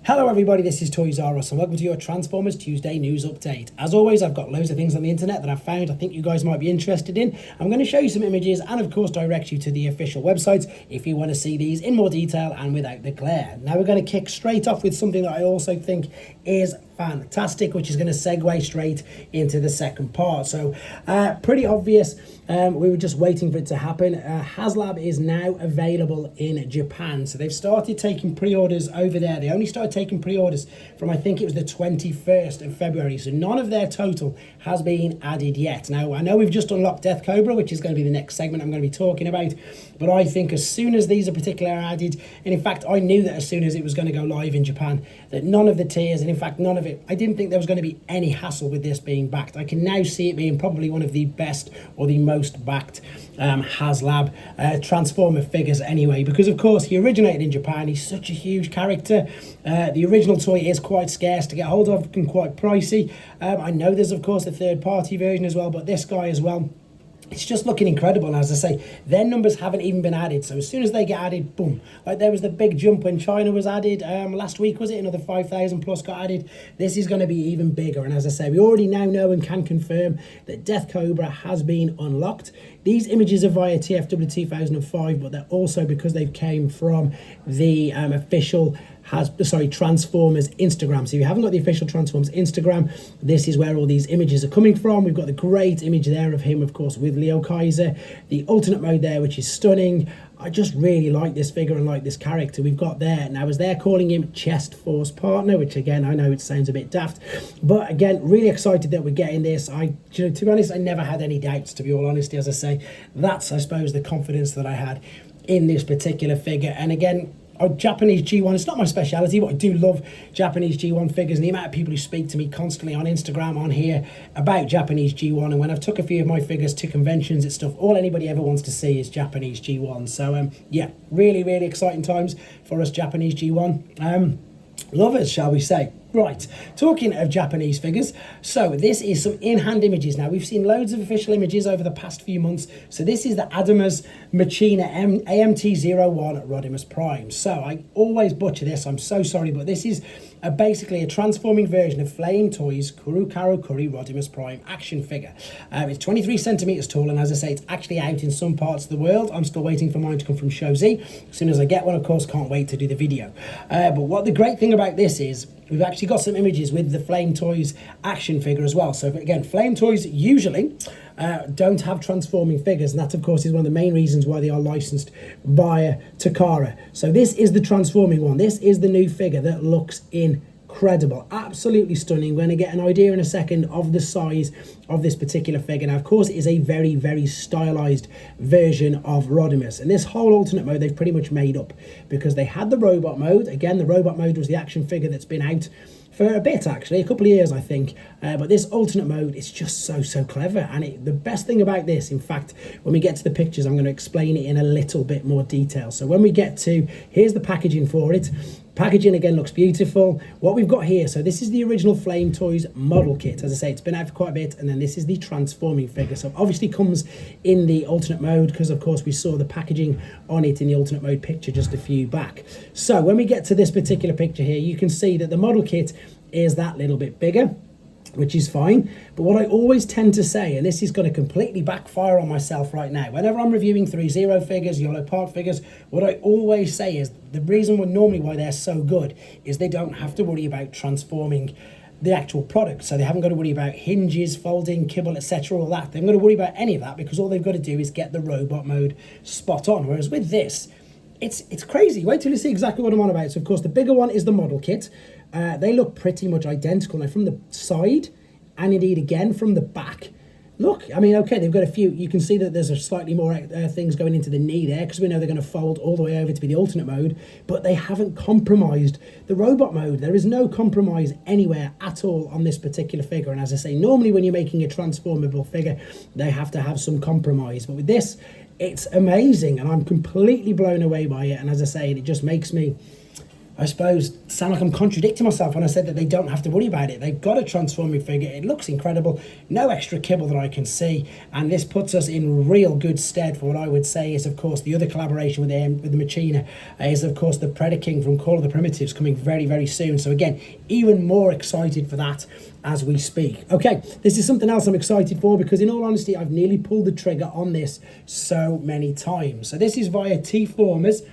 Hello everybody, this is Toys R Us and welcome to your Transformers Tuesday news update. As always, I've got loads of things on the internet that I've found I think you guys might be interested in. I'm going to show you some images and of course direct you to the official websites if you want to see these in more detail and without the glare. Now we're going to kick straight off with something that I also think is fantastic, which is going to segue straight into the second part. So pretty obvious, we were just waiting for it to happen. Haslab is now available in Japan, so they've started taking pre-orders over there. They only started taking pre-orders from, I think it was the 21st of February, so none of their total has been added yet. Now I know we've just unlocked Death Cobra, which is going to be the next segment I'm going to be talking about, but I think as soon as these are particularly added, and in fact I knew that as soon as it was going to go live in Japan, that none of the tiers, and in fact none of it, I didn't think there was going to be any hassle with this being backed. I can now see it being probably one of the best or the most backed Haslab Transformer figures anyway, because of course he originated in Japan. He's such a huge character. The original toy is quite scarce to get hold of and quite pricey. I know there's of course a third-party version as well, but this guy as well, it's just looking incredible. And as I say, their numbers haven't even been added, so as soon as they get added, boom, like there was the big jump when China was added last week, was it? Another 5,000 plus got added. This is going to be even bigger, and as I say, we already now know and can confirm that Death Cobra has been unlocked. These images are via TFW 2005, but they're also because they've came from the official Transformers Instagram. So if you haven't got the official Transformers Instagram, this is where all these images are coming from. We've got the great image there of him, of course, with liokaiser, the alternate mode there, which is stunning. I just really like this figure and like this character we've got there. Now, as they're calling him Chest Force Partner, which again, I know it sounds a bit daft, but again, really excited that we're getting this. To be honest, I never had any doubts, to be all honesty. As I say, that's, I suppose, the confidence that I had in this particular figure. And again, Japanese G1, it's not my speciality, but I do love Japanese G1 figures, and the amount of people who speak to me constantly on Instagram, on here, about Japanese G1, and when I've took a few of my figures to conventions and stuff, all anybody ever wants to see is Japanese G1. So yeah, really, really exciting times for us Japanese G1 lovers, shall we say. Right, talking of Japanese figures, so this is some in-hand images. Now, we've seen loads of official images over the past few months. So this is the Optimus Machina AMT-01 Rodimus Prime. So I always butcher this, I'm so sorry, but this is basically a transforming version of Flame Toys Kuru Karo Kuri Rodimus Prime action figure. It's 23 centimeters tall, and as I say, it's actually out in some parts of the world. I'm still waiting for mine to come from Show Z. As soon as I get one, of course, can't wait to do the video. But what the great thing about this is, we've actually got some images with the Flame Toys action figure as well. So again, Flame Toys usually don't have transforming figures, and that of course is one of the main reasons why they are licensed by Takara. So this is the transforming one. This is the new figure that looks incredible, absolutely stunning. We're going to get an idea in a second of the size of this particular figure. Now of course it is a very, very stylized version of Rodimus, and this whole alternate mode they've pretty much made up, because they had the robot mode. Again, the robot mode was the action figure that's been out for a bit, actually, a couple of years, I think. But this alternate mode is just so clever. And the best thing about this, in fact, when we get to the pictures, I'm going to explain it in a little bit more detail. So when we get to, here's the packaging for it. Packaging again looks beautiful. What we've got here, so this is the original Flame Toys model kit. As I say, it's been out for quite a bit, and then this is the transforming figure. So obviously comes in the alternate mode, because of course we saw the packaging on it in the alternate mode picture just a few back. So when we get to this particular picture here, you can see that the model kit is that little bit bigger, which is fine. But what I always tend to say, and this is going to completely backfire on myself right now, whenever I'm reviewing 3-0 figures, YOLO Park figures, what I always say is the reason why they're so good is they don't have to worry about transforming the actual product. So they haven't got to worry about hinges, folding, kibble, etc., all that. They haven't got to worry about any of that, because all they've got to do is get the robot mode spot on. Whereas with this, it's crazy. Wait till you see exactly what I'm on about. So of course the bigger one is the model kit. They look pretty much identical. Now from the side, and indeed again from the back, look, I mean, okay, they've got a few, you can see that there's a slightly more things going into the knee there, because we know they're going to fold all the way over to be the alternate mode, but they haven't compromised the robot mode. There is no compromise anywhere at all on this particular figure. And as I say, normally when you're making a transformable figure, they have to have some compromise, but with this, it's amazing, and I'm completely blown away by it. And as I say, it just makes me I suppose, sound like I'm contradicting myself when I said that they don't have to worry about it. They've got a transforming figure. It looks incredible. No extra kibble that I can see. And this puts us in real good stead for what I would say is, of course, the other collaboration with the Machina is, of course, the Predaking from Call of the Primitives coming very, very soon. So again, even more excited for that as we speak. Okay, this is something else I'm excited for because in all honesty, I've nearly pulled the trigger on this so many times. So this is via T-Formers.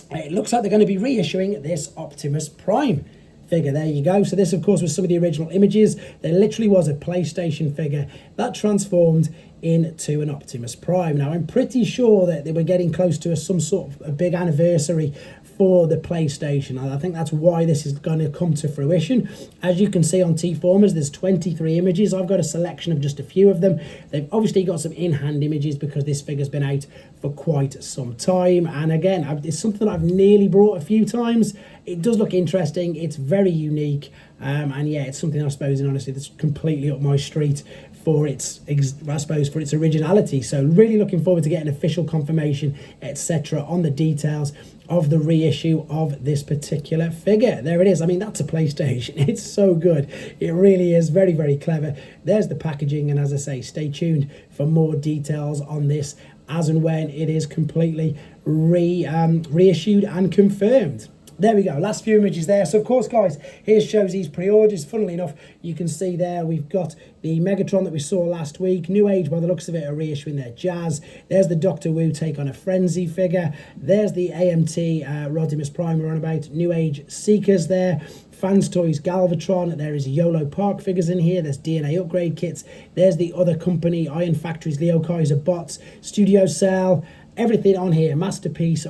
It looks like they're going to be reissuing this Optimus Prime figure. There you go. So this, of course, was some of the original images. There literally was a PlayStation figure that transformed into an Optimus Prime. Now, I'm pretty sure that they were getting close to some sort of a big anniversary for the PlayStation. I think that's why this is going to come to fruition. As you can see on T-Formers, there's 23 images. I've got a selection of just a few of them. They've obviously got some in-hand images because this figure's been out for quite some time. And again, it's something I've nearly brought a few times. It does look interesting. It's very unique. And yeah, it's something I suppose, in honesty, that's completely up my street for its, I suppose, for its originality. So really looking forward to getting official confirmation, etc., on the details of the reissue of this particular figure. There it is. I mean, that's a PlayStation. It's so good. It really is very, very clever. There's the packaging, and as I say, stay tuned for more details on this as and when it is completely reissued and confirmed. There we go, last few images there. So of course, guys, here shows these pre-orders. Funnily enough, you can see there we've got the Megatron that we saw last week. New Age, by the looks of it, are reissuing their Jazz. There's the Doctor Wu take on a Frenzy figure. There's the AMT Rodimus Prime we're on about. New Age Seekers there. Fans Toys Galvatron. There is YOLO Park figures in here. There's DNA upgrade kits. There's the other company, Iron Factory's liokaiser bots. Studio Cell. Everything on here. Masterpiece,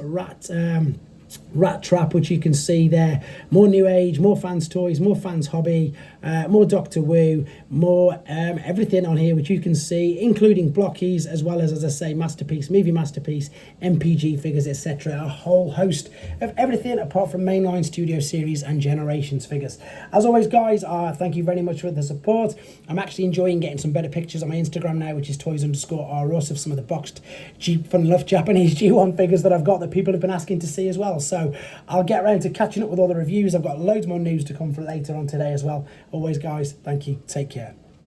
Rat Trap, which you can see there. More New Age, more Fans Toys, more Fans Hobby, more Doctor Wu, more everything on here, which you can see, including blockies, as well as I say, Masterpiece, Movie Masterpiece, MPG figures, etc. A whole host of everything apart from mainline Studio Series and Generations figures. As always, guys, thank you very much for the support. I'm actually enjoying getting some better pictures on my Instagram now, which is toys_rus, of some of the boxed, fun enough, Japanese G1 figures that I've got that people have been asking to see as well. So I'll get around to catching up with all the reviews. I've got loads more news to come for later on today as well. Always, guys, thank you. Take care.